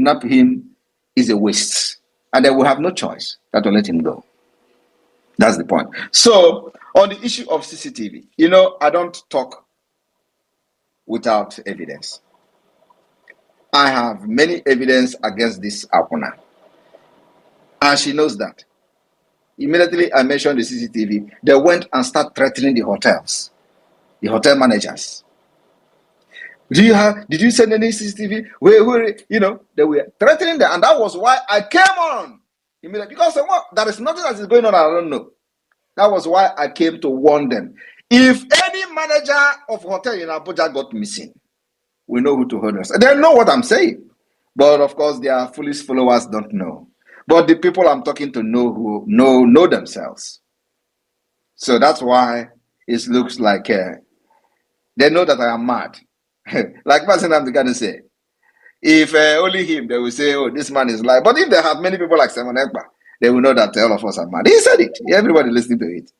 kidnap him is a waste. And they will have no choice than to let him go. That's the point. So, on the issue of CCTV, I don't talk without evidence. I have many evidence against this Akuna. And she knows that. Immediately I mentioned the CCTV, they went and started threatening the hotels, the hotel managers. Did you send any CCTV? Where, they were threatening them. And that was why I came on immediately. Because there is nothing that is going on, I don't know. That was why I came to warn them. If any manager of hotel in Abuja got missing, we know who to hold us. They know what I'm saying. But of course, their foolish followers don't know. But the people I'm talking to know themselves. So that's why it looks like they know that I am mad. Like Mazen I'm going to say. If only him, they will say, oh, this man is lying. But if they have many people like Simon Ekpa, they will know that all of us are mad. He said it. Everybody listening to it.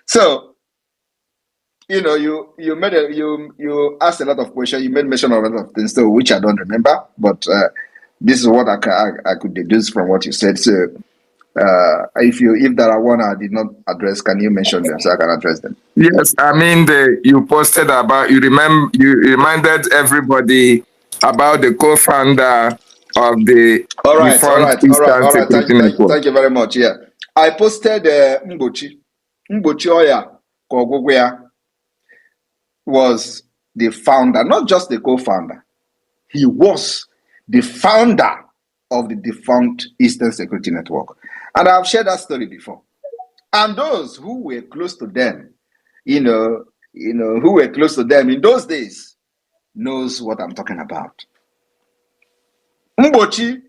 So, you asked a lot of questions. You made mention of a lot of things, so which I don't remember. But this is what I could deduce from what you said. So, if there are one I did not address, can you mention them so I can address them? Yes, I mean you posted about you reminded everybody about the co-founder of the All right. Thank you very much. Yeah, I posted Mbochi Oya Kogugwea was the founder, not just the co-founder. He was the founder of the defunct Eastern Security Network, and I've shared that story before. And those who were close to them, who were close to them in those days, knows what I'm talking about. Mbochi,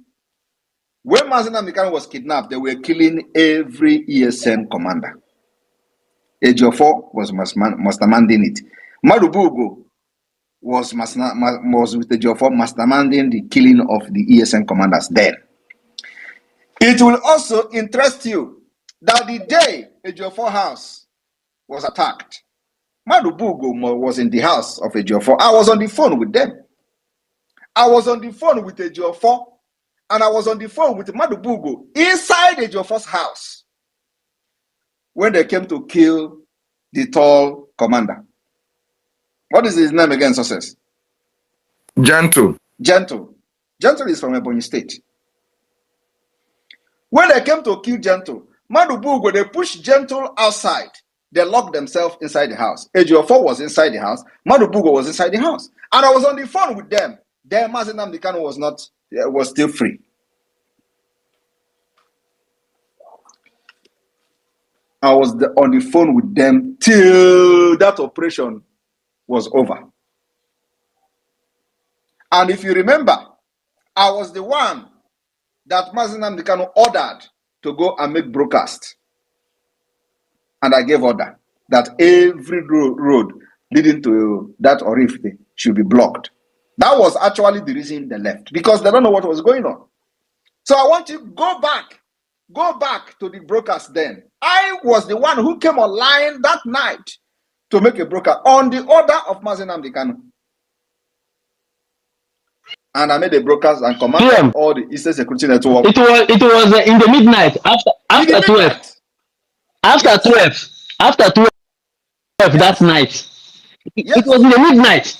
when Mazen Nnamdi was kidnapped, they were killing every ESN commander. Ejiofor was masterminding it. Madubugo was with Ejiofor masterminding the killing of the ESN commanders then. It will also interest you that the day Ejiofor house was attacked, Madubugo was in the house of Ejiofor. I was on the phone with them. I was on the phone with Ejiofor, and I was on the phone with Madubugo inside Ejiofor's house when they came to kill the tall commander. What is his name again, Success? Gentle. Gentle is from Ebonyi State. When they came to kill Gentle, Madubugo, they pushed Gentle outside. They locked themselves inside the house. Ejiofor was inside the house. Madubugo was inside the house. And I was on the phone with them. Then Mazen Nnamdi was still free. I was on the phone with them till that operation was over. And if you remember, I was the one that Mazen Nnamdi ordered to go and make broadcast. And I gave order that every road leading to that Orifte should be blocked. That was actually the reason they left, because they don't know what was going on. So I want you to go back to the broadcast then. I was the one who came online that night to make a broadcast on the order of Mazen Nnamdi. And I made a broadcast and commanded all the Eastern Security Network. It was in the midnight after 12. After 12 that night. It was in the midnight.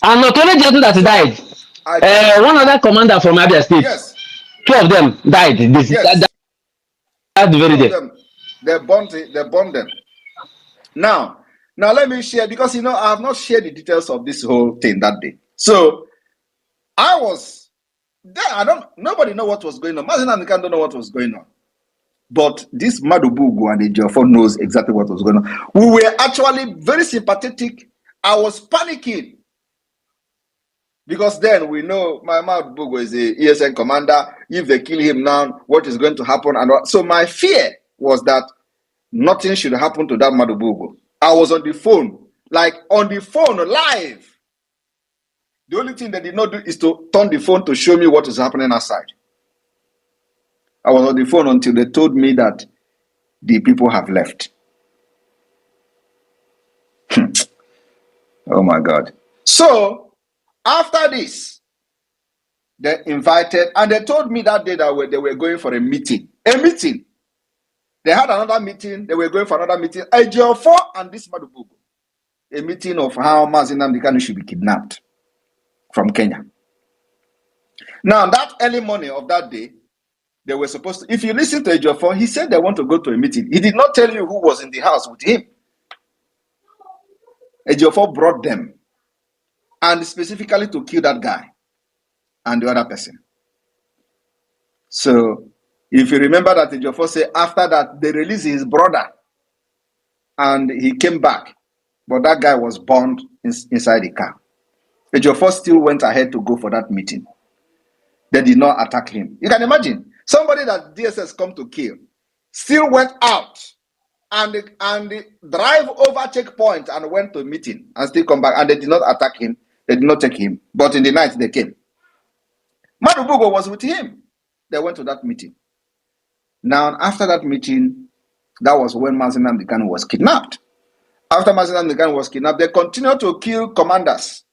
And not only Gentle that died. One other commander from Abia State. Yes. 2 of them died. That very day. They bombed them. Now let me share, because I have not shared the details of this whole thing that day. So I was there. Nobody know what was going on. Mazen Nnamdi don't know what was going on. But this Madubugu and Ejiofor knows exactly what was going on. We were actually very sympathetic. I was panicking. Because then we know my Madubugu is a ESN commander. If they kill him now, what is going to happen? And so my fear was that nothing should happen to that Madubugu. I was on the phone, live. The only thing they did not do is to turn the phone to show me what is happening outside. I was on the phone until they told me that the people have left. Oh my God. So, after this, They invited, and they told me that day that they were going for a meeting. A meeting. They had another meeting. They were going for another meeting. Ejiofor and this Madubugu. A meeting of how Mazi Nnamdi Kanu should be kidnapped from Kenya. Now, that early morning of that day, they were supposed to, if you listen to Ejiofor, he said they want to go to a meeting. He did not tell you who was in the house with him. Ejiofor brought them, and specifically to kill that guy and the other person. So, if you remember that Ejiofor said after that, they released his brother, and he came back, but that guy was burned inside the car. Ejiofor still went ahead to go for that meeting. They did not attack him. You can imagine, somebody that DSS come to kill still went out and drive over checkpoint and went to a meeting and still come back, and they did not attack him. They did not take him. But in the night, they came. Madubugu was with him. They went to that meeting. Now, after that meeting, that was when Mazi Nnamdi Kanu was kidnapped. After Mazi Nnamdi Kanu was kidnapped, they continued to kill commanders.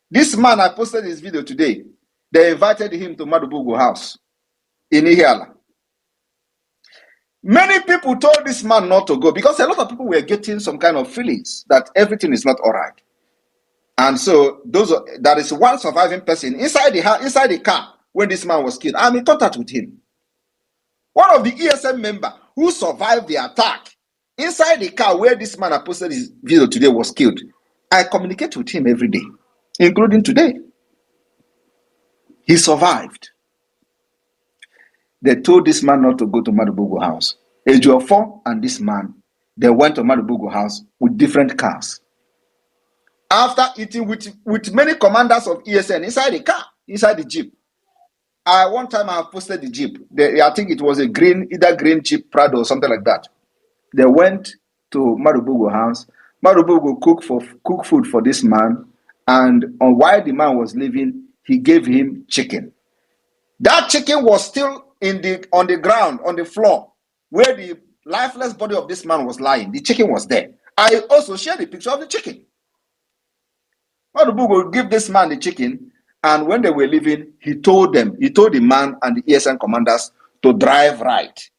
This man, I posted this video today. They invited him to Madubugu house in Ihiala. Many people told this man not to go because a lot of people were getting some kind of feelings that everything is not all right. And so there is one surviving person inside the car when this man was killed. I'm in contact with him. One of the ESM members who survived the attack inside the car where this man I posted his video today was killed. I communicate with him every day, including today. He survived. They told this man not to go to Madubugu house. Ejiofor and this man, they went to Madubugu house with different cars. After eating with many commanders of ESN inside the car, inside the jeep. One time I posted the jeep. I think it was either green Jeep Prado or something like that. They went to Madubugu house. Madubugu cooked food for this man, and while the man was leaving, he gave him chicken. That chicken was still on the ground, on the floor, where the lifeless body of this man was lying. The chicken was there. I also shared the picture of the chicken. Madubugu gave this man the chicken, and when they were leaving, he told the man and the ESN commanders to drive right.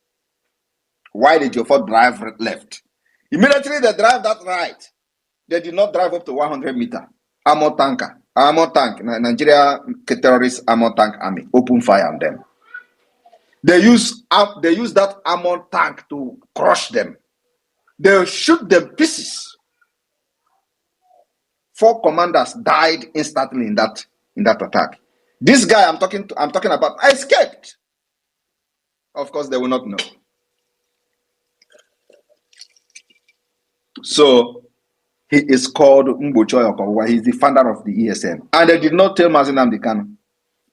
Why did Ejiofor drive left? Immediately they drive that right. They did not drive up to 100 meters. Armor tank, Nigeria terrorist armor tank army, open fire on them. They use that armor tank to crush them. They shoot them pieces. 4 commanders died instantly in that attack. This guy I'm talking about escaped. Of course, they will not know. So he is called Mbocho Okowa. He's the founder of the ESM. And they did not tell Mazi Nnamdi Kanu.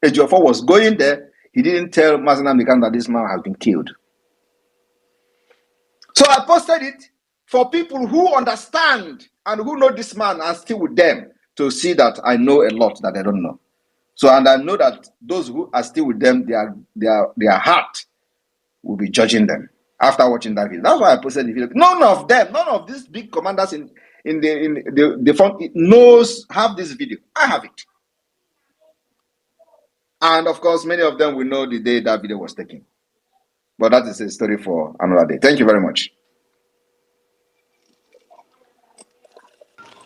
Ejiofor was going there. He didn't tell Mazi Nnamdi Kanu that this man has been killed. So I posted it for people who understand and who know this man and still with them to see that I know a lot that they don't know. So, and I know that those who are still with them, their heart will be judging them after watching that video. That's why I posted the video. None of these big commanders in the front have this video. I have it. And of course, many of them will know the day that video was taken. But that is a story for another day. Thank you very much.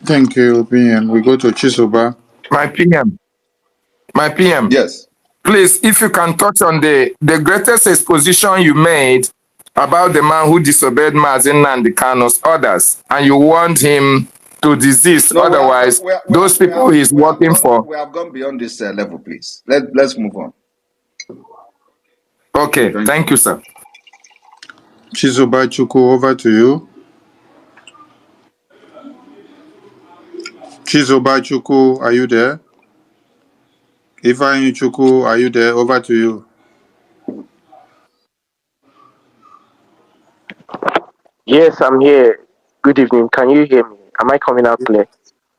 Thank you, opinion. We go to Chisoba. My PM. Yes. Please, if you can touch on the greatest exposition you made about the man who disobeyed Mazi Nnamdi Kanu's orders, and you warned him to desist. No, otherwise, those people he's working for. We have gone beyond this level, please. Let's move on. Okay, thank you, sir. Chisoba Chuku, over to you. Chisoba Chuku, are you there? Ifeanyi Chuku, are you there? Over to you. Yes, I'm here. Good evening. Can you hear me? Am I coming out clear?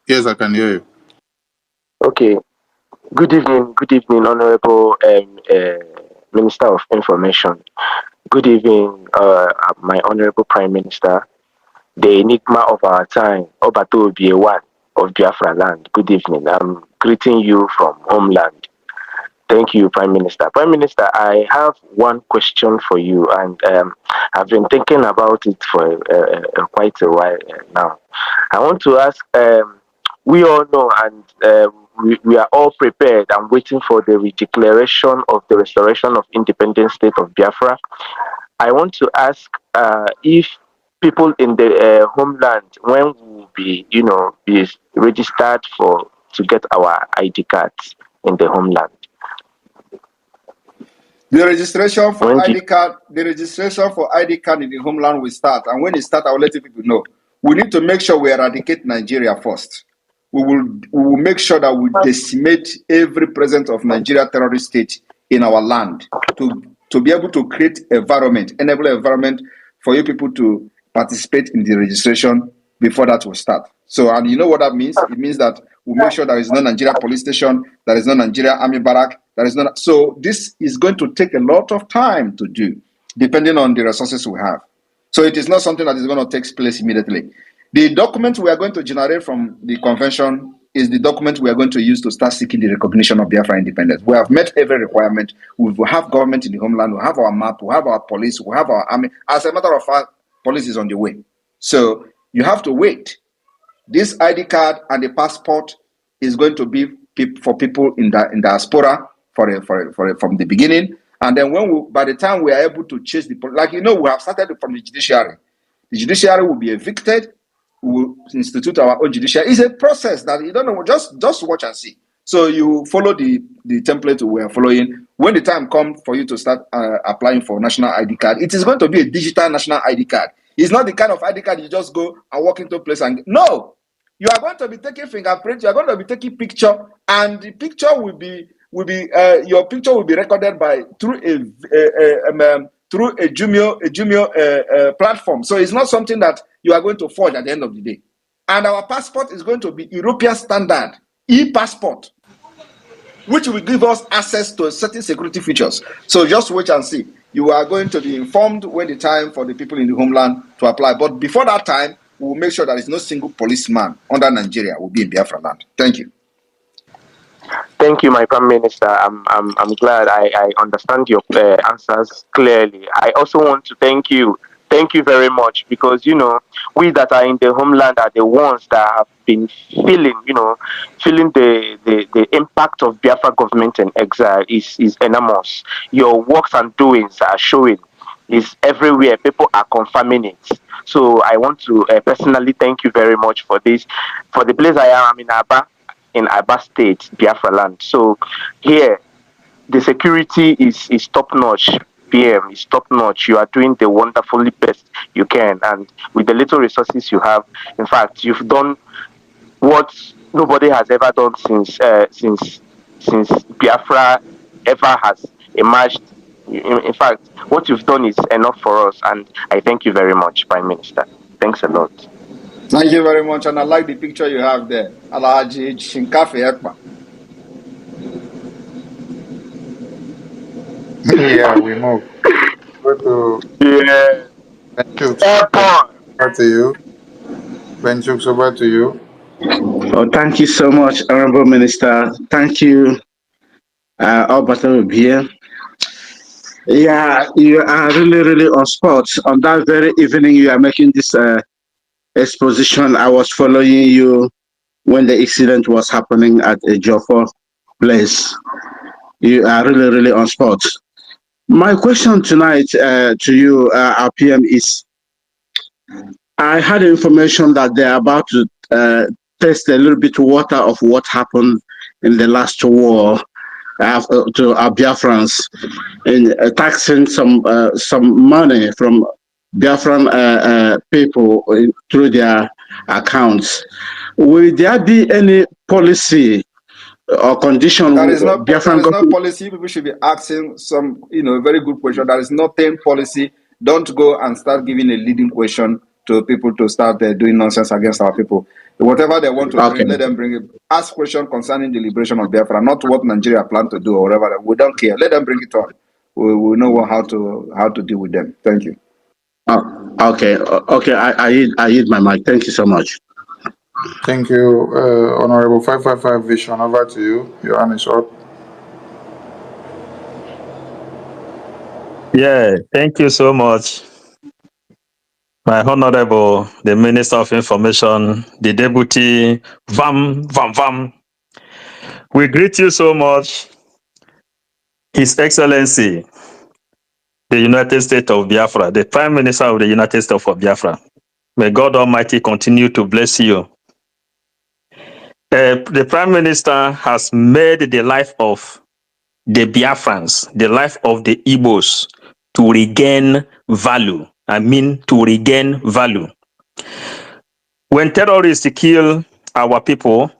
Yes, I can hear you. Okay. Good evening, Honorable Minister of Information. Good evening, my Honorable Prime Minister, the enigma of our time, Obato Obiewan of Biafraland. Good evening. I'm greeting you from homeland. Thank you, Prime Minister. Prime Minister, I have one question for you, and I've been thinking about it for quite a while now. I want to ask, we all know, and we are all prepared and waiting for the declaration of the restoration of independent state of Biafra. I want to ask if people in the homeland, when we will be, be registered to get our ID cards in the homeland. The registration for ID card in the homeland will start, and when it starts, I will let people know. We need to make sure we eradicate Nigeria first. We will make sure that we decimate every presence of Nigeria terrorist state in our land to be able to create enable environment for you people to participate in the registration before that will start. So, and you know what that means? It means that we'll make sure there is no Nigeria police station, there is no Nigeria army barrack, there is no. So this is going to take a lot of time to do, depending on the resources we have. So it is not something that is going to take place immediately. The document we are going to generate from the convention is the document we are going to use to start seeking the recognition of Biafra independence. We have met every requirement. We will have government in the homeland. We have our map. We have our police. We have our army. As a matter of fact, police is on the way. So you have to wait. This ID card and the passport is going to be for people in diaspora from the beginning. And then by the time we are able to chase we have started from the judiciary. The judiciary will be evicted. We will institute our own judiciary. It's a process that you don't know. Just watch and see. So you follow the template we are following. When the time comes for you to start applying for national ID card, it is going to be a digital national ID card. It's not the kind of ID card you just go and walk into a place and no. You are going to be taking fingerprint. You are going to be taking picture, and the picture will be your picture will be recorded through a Jumio platform. So it's not something that you are going to forge at the end of the day. And our passport is going to be European standard e-passport, which will give us access to certain security features. So just wait and see. You are going to be informed when the time for the people in the homeland to apply. But before that time, we will make sure there is no single policeman under Nigeria will be in Biafraland. Thank you. Thank you, my Prime Minister. I'm glad I understand your answers clearly. I also want to thank you. Thank you very much, because we that are in the homeland are the ones that have been feeling the impact of Biafra government and exile is enormous. Your works and doings are showing. Is everywhere. People are confirming it. So I want to personally thank you very much for this. For the place I am, in Aba State, Biafraland. So here, the security is top notch. PM is top notch. You are doing the wonderfully best you can, and with the little resources you have, in fact, you've done what nobody has ever done since Biafra ever has emerged. In fact, what you've done is enough for us, and I thank you very much, Prime Minister. Thanks a lot. Thank you very much, and I like the picture you have there. Alhaji Shinkafe Ekpa. Yeah, we move. Go to Benchuk. Over to you. Benchuk, over to you. Oh, thank you so much, Honorable Minister. Thank you, Alberto here. Yeah, you are really on spot. On that very evening you are making this exposition, I was following you when the accident was happening at a Joffa place. You are really on spot. My question tonight to you, our PM, is I had information that they are about to test a little bit water of what happened in the last war to our Biafrans in taxing some money from Biafran people through their accounts. Will there be any policy or condition? There is no policy. People should be asking some, a very good question. There is nothing policy. Don't go and start giving a leading question to people to start doing nonsense against our people. Whatever they want to bring, let them bring it. Ask questions concerning the liberation of Biafra, not what Nigeria plan to do or whatever. We don't care. Let them bring it on. We know how to deal with them. Thank you. Okay. I yield my mic. Thank you so much. Thank you, Honorable 555 Vision. Over to you. Your hand is up. Yeah, thank you so much, my Honorable, the Minister of Information, the Deputy, Vam. We greet you so much, His Excellency, the United States of Biafra, the Prime Minister of the United States of Biafra. May God Almighty continue to bless you. The Prime Minister has made the life of the Biafrans, the life of the Igbos, to regain value. I mean, to regain value. When terrorists kill our people,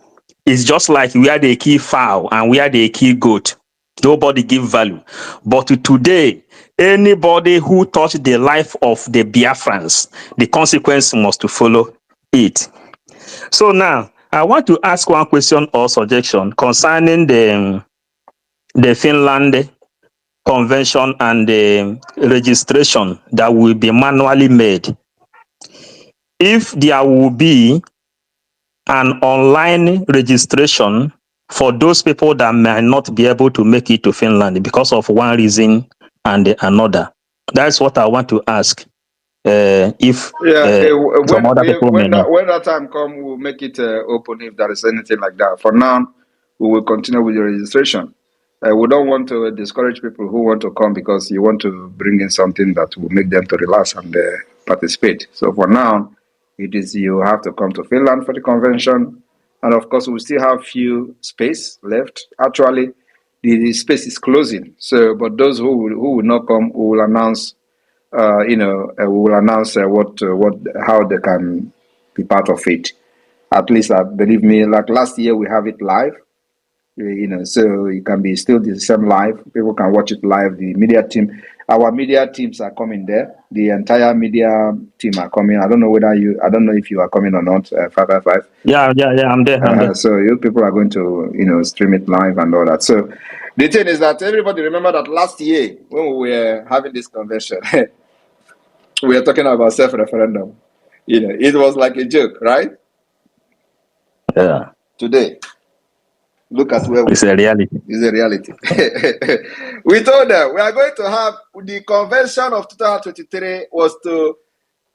it's just like we are the key fowl and we are the key goat. Nobody give value. But today, anybody who touch the life of the Biafrans, the consequence must to follow it. So now, I want to ask one question or suggestion concerning the Finland convention and the registration that will be manually made. If there will be an online registration for those people that may not be able to make it to Finland because of one reason and another. That's what I want to ask. If some other people may know. When that time come, we'll make it open if there is anything like that. For now, we will continue with the registration. We don't want to discourage people who want to come because you want to bring in something that will make them to relax and participate. So for now, it is you have to come to Finland for the convention. And of course, we still have few space left. Actually, the space is closing. So, but those who will not come, we will announce we will announce how they can be part of it. At least, believe me, like last year we have it live, so it can be still the same live. People can watch it live. The media team, our media teams are coming there. The entire media team are coming. I don't know if you are coming or not. 555. Yeah, I'm there. So you people are going to, stream it live and all that. So the thing is that everybody remember that last year when we were having this convention, we are talking about self-referendum. It was like a joke, right? Yeah. Today, look at where it's a reality. It's a reality. We told them we are going to have the convention of 2023 was to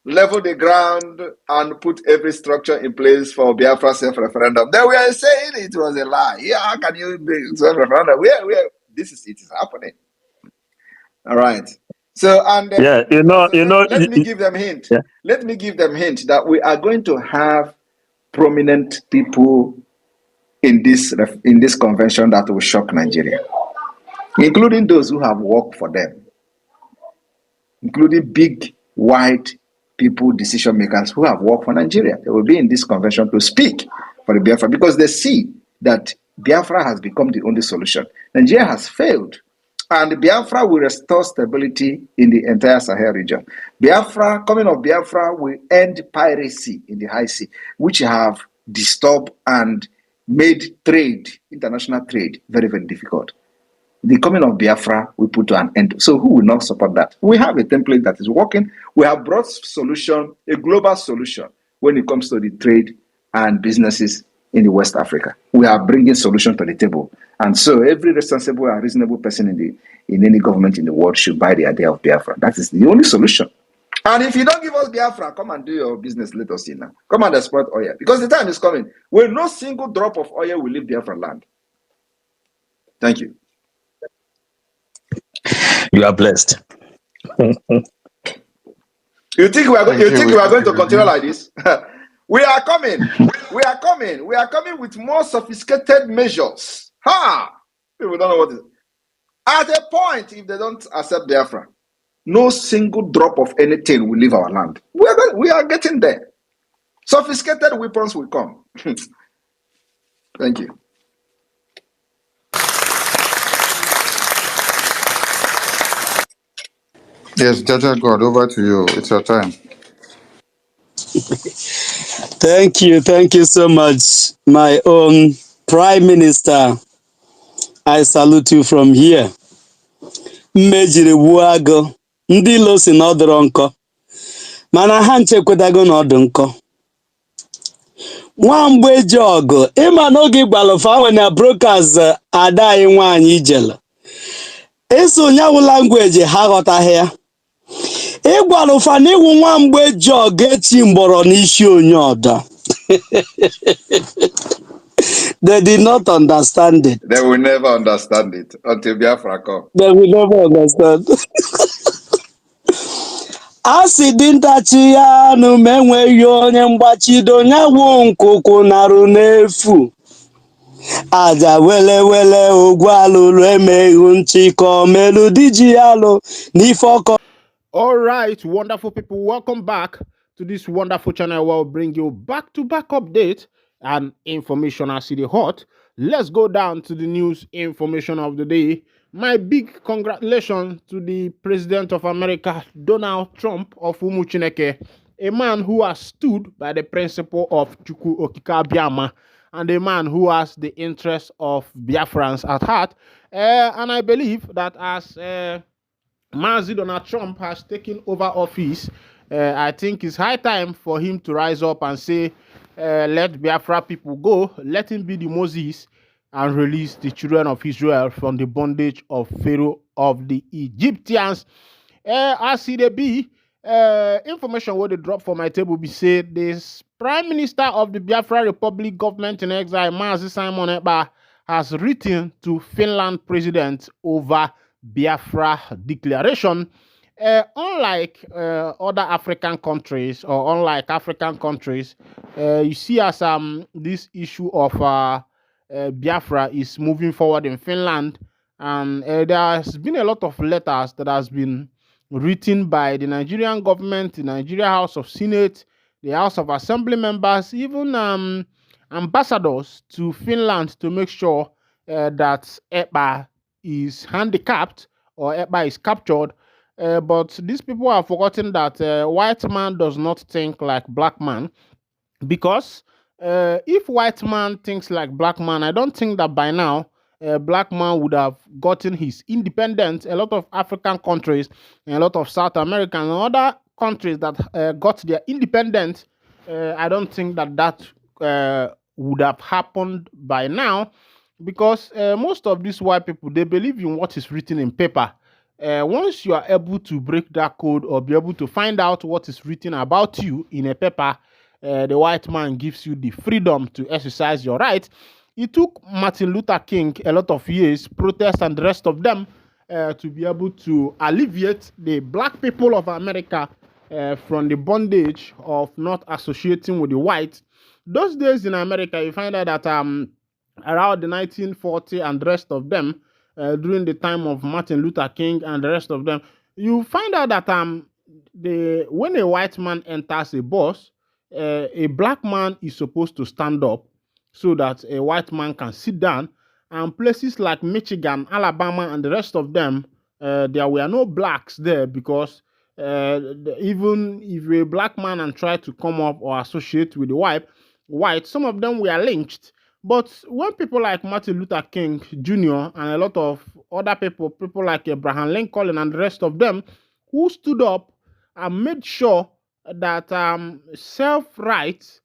level the ground and put every structure in place for Biafra self-referendum. Then we are saying it was a lie. Yeah, how can you be self-referendum? It is happening. All right. So let me give them hint. Yeah. Let me give them hint that we are going to have prominent people in this convention that will shock Nigeria, including those who have worked for them, including big white people, decision makers who have worked for Nigeria. They will be in this convention to speak for the Biafra because they see that Biafra has become the only solution. Nigeria has failed. And Biafra will restore stability in the entire Sahel region. Coming of Biafra will end piracy in the high sea, which have disturbed and made international trade, very, very difficult. The coming of Biafra will put an end. So who will not support that? We have a template that is working. We have brought a global solution when it comes to the trade and businesses in the West Africa. We are bringing solution to the table. And so every responsible and reasonable person in any government in the world should buy the idea of Biafra. That is the only solution. And if you don't give us Biafra, come and do your business, let us see now. Come and export oil. Because the time is coming where no single drop of oil will leave Biafraland. Thank you. You are blessed. You think we are going to continue like this? We are coming. We are coming. We are coming with more sophisticated measures. People don't know what it is. At a point, if they don't accept Biafra, no single drop of anything will leave our land. We are getting there. Sophisticated weapons will come. Thank you. Yes, Jaja God, over to you. It's your time. Thank you so much, my own Prime Minister. I salute you from here. Mmejiri Buago, ndị ilo si na ọ dịrọ nkọ, mana ha nchekwedago na ọ dị nkọ. Nwamgbe eji ọgụ, ịma n'oge gbalụfa nwe na broadcast ada anyị nwaanyị ijele. eso nyawu language ha ghọtaghị ya ịgwara ụfa na ịwụ nwa mgbe ji ọga eti mgbọrọ n'isi onye ọda. They did not understand it. They will never understand it until Biafra come. They will never understand. A sị dintachi ya anụ ma enweghị onye mgbachido nyawu nkụkụ narụ n'efu. Aja wele wele ogwu alụrụ emeghị nchịkọ melu diji alụ n'ife ọkọ. All right, wonderful people, welcome back to this wonderful channel where we'll bring you back-to-back updates and information as it is hot. Let's go down to the news information of the day. My big congratulations to the President of America, Donald Trump of Umuchineke, a man who has stood by the principle of Chukwu Okike Abiama, and a man who has the interests of Biafrans at heart. And I believe that as Mazi Donald Trump has taken over office, I think it's high time for him to rise up and say, let Biafra people go, let him be the Moses and release the children of Israel from the bondage of Pharaoh of the Egyptians. As it be, information what they drop for my table be said, this Prime Minister of the Biafra Republic government in exile, Mazi Simon Ekpa, has written to Finland president over Biafra declaration. Unlike other African countries, or unlike African countries, you see as this issue of Biafra is moving forward in Finland, and there has been a lot of letters that has been written by the Nigerian government, the Nigeria House of Senate, the House of Assembly members, even ambassadors to Finland to make sure that Ekpa is handicapped or Ekpa is captured. But these people have forgotten that white man does not think like black man, because if white man thinks like black man, I don't think that by now black man would have gotten his independence. A lot of African countries and a lot of South American and other countries that got their independence, I don't think that would have happened by now, because most of these white people, they believe in what is written in paper. Once you are able to break that code or be able to find out what is written about you in a paper, the white man gives you the freedom to exercise your right. It took Martin Luther King a lot of years, protests and the rest of them, to be able to alleviate the black people of America from the bondage of not associating with the whites. Those days in America, you find out that around the 1940 and the rest of them, during the time of Martin Luther King and the rest of them, you find out that when a white man enters a bus, a black man is supposed to stand up so that a white man can sit down. And places like Michigan, Alabama, and the rest of them, there were no blacks there, because even if a black man and try to come up or associate with the white, some of them were lynched. But when people like Martin Luther King Jr. and a lot of other people like Abraham Lincoln and the rest of them, who stood up and made sure that self-rights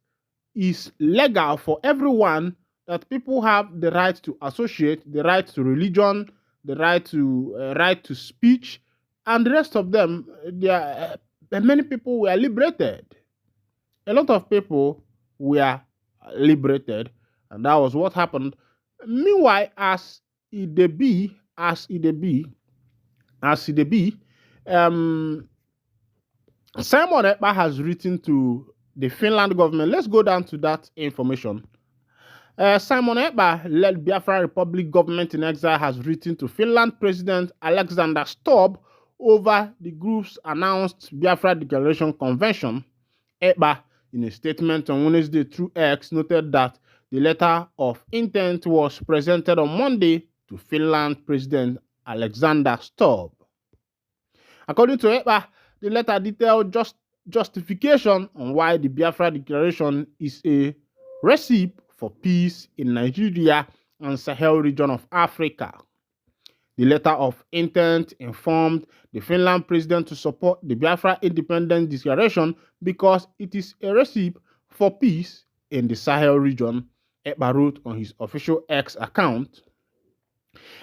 is legal for everyone, that people have the right to associate, the right to religion, the right to speech, and the rest of them, many people were liberated. A lot of people were liberated. And that was what happened. Meanwhile, as it be, Simon Ekpa has written to the Finland government. Let's go down to that information. Simon Ekpa, led Biafra Republic government in exile, has written to Finland President Alexander Stubb over the group's announced Biafra Declaration Convention. Ekpa, in a statement on Wednesday through X, noted that the letter of intent was presented on Monday to Finland President Alexander Stubb. According to Ekpa, the letter detailed justification on why the Biafra Declaration is a recipe for peace in Nigeria and Sahel region of Africa. The letter of intent informed the Finland president to support the Biafra Independence Declaration because it is a recipe for peace in the Sahel region, Ekpa wrote on his official X account.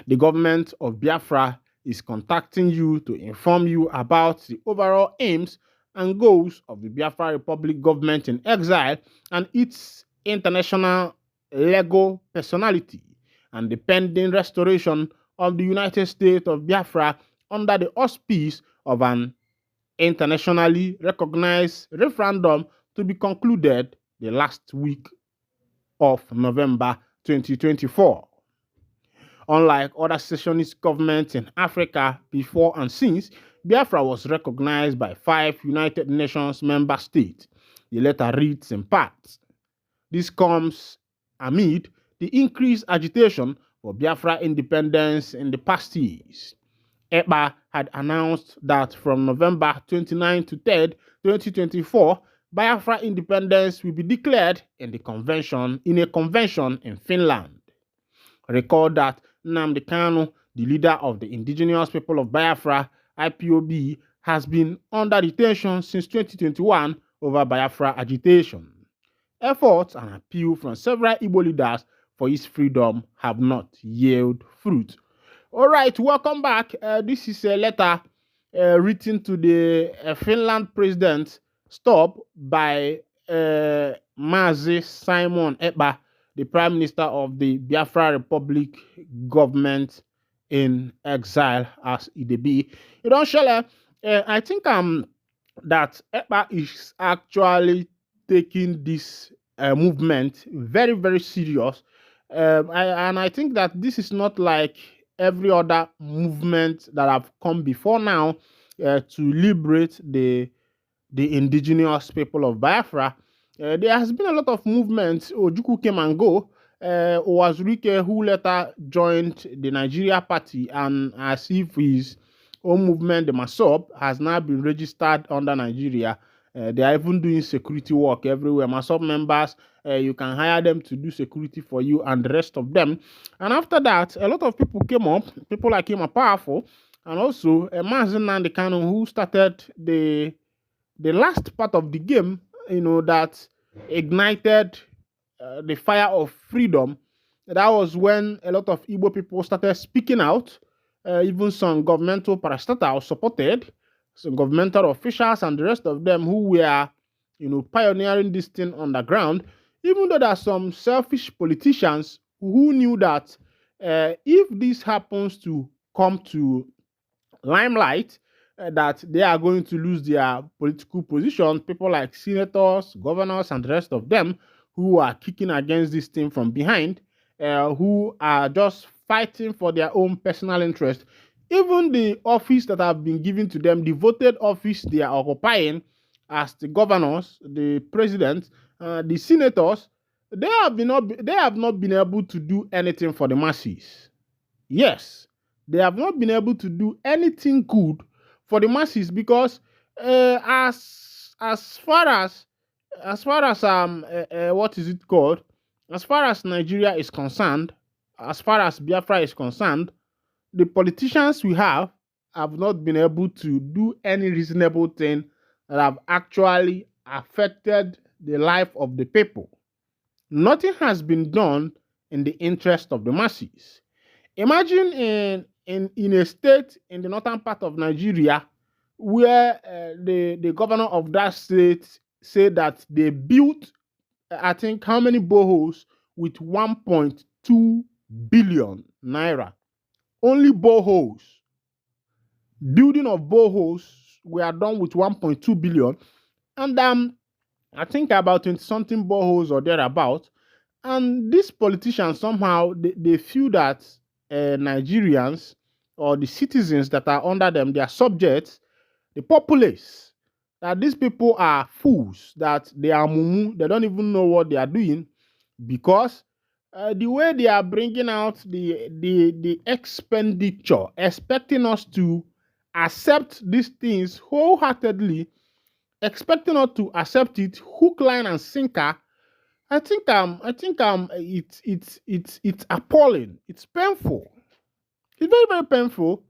The government of Biafra is contacting you to inform you about the overall aims and goals of the Biafra Republic government in exile and its international legal personality, and the pending restoration of the United States of Biafra under the auspice of an internationally recognized referendum to be concluded the last week of November 2024. Unlike other secessionist governments in Africa before and since, Biafra was recognized by 5 United Nations member states. The letter reads in part. This comes amid the increased agitation for Biafra independence in the past years. EBA had announced that from November 29 to 3, 2024, Biafra independence will be declared in a convention in Finland. Recall that Nnamdi Kanu, the leader of the indigenous people of Biafra, IPOB, has been under detention since 2021 over Biafra agitation. Efforts and appeal from several Igbo leaders for his freedom have not yielded fruit. All right, welcome back. This is a letter written to the Finland president, stopped by Mazi Simon Ekpa, the Prime Minister of the Biafra Republic government in exile, as it be. You don't share. I think that Ekpa is actually taking this movement very, very serious. I think that this is not like every other movement that have come before now to liberate the indigenous people of Biafra. There has been a lot of movements. Ojukwu came and go. Owazurike, who later joined the Nigeria party, and as if his own movement, the MASOP, has now been registered under Nigeria. They are even doing security work everywhere. MASOP members, you can hire them to do security for you and the rest of them. And after that, a lot of people came up. People like him are powerful. And also, Mazi Nnamdi Kanu, who started the last part of the game, that ignited the fire of freedom. That was when a lot of Igbo people started speaking out. Even some governmental parastatals supported, some governmental officials and the rest of them who were, pioneering this thing on the ground. Even though there are some selfish politicians who knew that if this happens to come to limelight, that they are going to lose their political position. People like senators, governors, and the rest of them who are kicking against this thing from behind, who are just fighting for their own personal interest. Even the office that have been given to them, the voted office they are occupying as the governors, the president, the senators, they have not been able to do anything for the masses. Yes, they have not been able to do anything good for the masses because as far as what is it called? As far as Nigeria is concerned, as far as Biafra is concerned, the politicians we have not been able to do any reasonable thing that have actually affected the life of the people. Nothing has been done in the interest of the masses. Imagine in a state in the northern part of Nigeria where the governor of that state said that they built, I think, how many boreholes with 1.2 billion naira. Only boreholes. Building of boreholes were done with 1.2 billion. And I think about 20-something boreholes or thereabout. And these politicians somehow, they feel that Nigerians or the citizens that are under them, their subjects, the populace, that these people are fools, that they are mumu, they don't even know what they are doing, because the way they are bringing out the expenditure, expecting us to accept these things wholeheartedly, expecting us to accept it hook, line, and sinker. I think it's appalling. It's painful. It's very, very painful.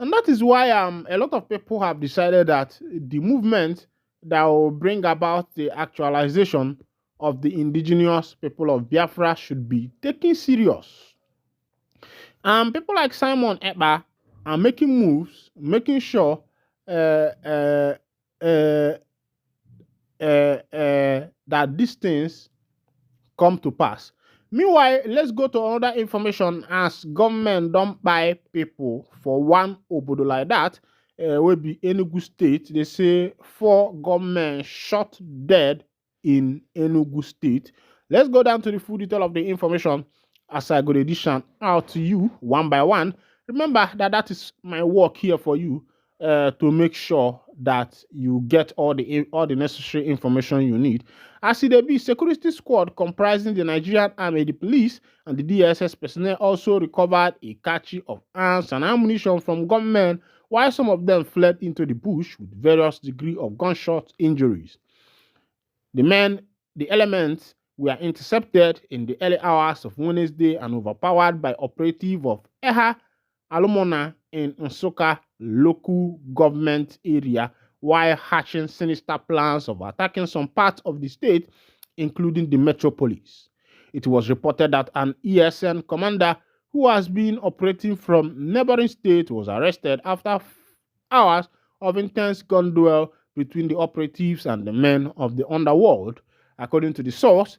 And that is why a lot of people have decided that the movement that will bring about the actualization of the indigenous people of Biafra should be taken serious. People like Simon Ekpa, are making moves, making sure that these things come to pass. Meanwhile, let's go to another information as government don't buy people for one obodo like that. Will be Enugu State. They say 4 government shot dead in Enugu State. Let's go down to the full detail of the information as I go to edition out to you one by one. Remember that is my work here for you to make sure that you get all the necessary information you need. As it be, security squad comprising the Nigerian Army, the police, and the DSS personnel also recovered a cache of arms and ammunition from gunmen, while some of them fled into the bush with various degrees of gunshot injuries. The elements were intercepted in the early hours of Wednesday and overpowered by operative of Eha Alumona in Nsukka local government area while hatching sinister plans of attacking some parts of the state, including the metropolis. It was reported that an ESN commander who has been operating from neighboring state was arrested after hours of intense gun duel between the operatives and the men of the underworld. According to the source,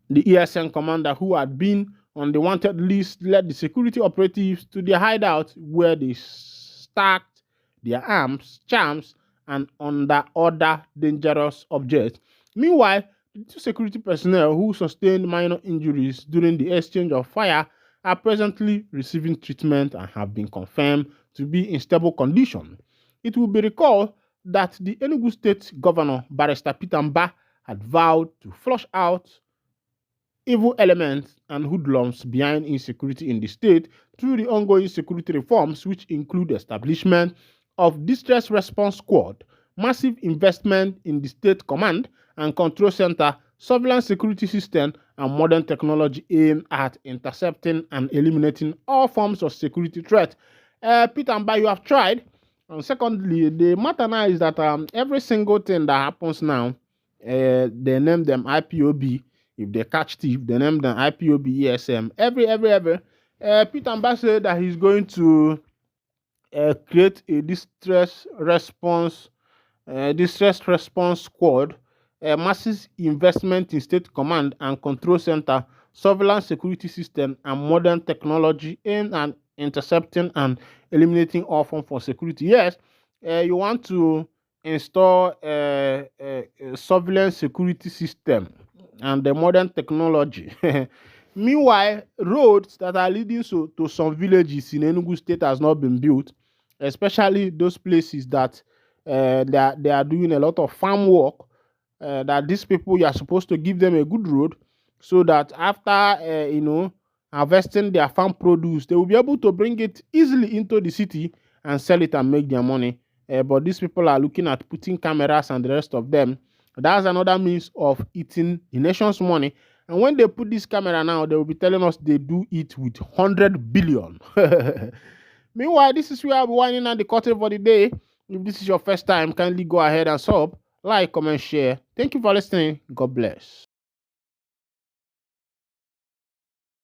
the ESN commander who had been on the wanted list led the security operatives to their hideout where they stacked their arms, charms, and other dangerous objects. Meanwhile, the 2 security personnel who sustained minor injuries during the exchange of fire are presently receiving treatment and have been confirmed to be in stable condition. It will be recalled that the Enugu State Governor, Barrister Peter Mba, had vowed to flush out evil elements and hoodlums behind insecurity in the state through the ongoing security reforms, which include establishment of distress response squad, massive investment in the state command and control center, surveillance security system, and modern technology aimed at intercepting and eliminating all forms of security threat. Peter Mba, you have tried. And secondly, the matter now is that every single thing that happens now, they name them IPOB. If they catch thief, they name them IPOB ESM. Every. Peter Mba said that he's going to create a distress response squad, massive investment in state command and control center, surveillance security system, and modern technology aimed at intercepting and eliminating all forms of security. Yes, you want to install a surveillance security system and the modern technology. Meanwhile, roads that are leading to some villages in Enugu State has not been built, especially those places that they are doing a lot of farm work. That these people, you are supposed to give them a good road so that after harvesting their farm produce, they will be able to bring it easily into the city and sell it and make their money. But these people are looking at putting cameras and the rest of them. That's another means of eating the nation's money. And when they put this camera now, they will be telling us they do it with 100 billion. Meanwhile, this is where I'll be winding down the curtain for the day. If this is your first time, kindly go ahead and sub, like, comment, share. Thank you for listening. God bless.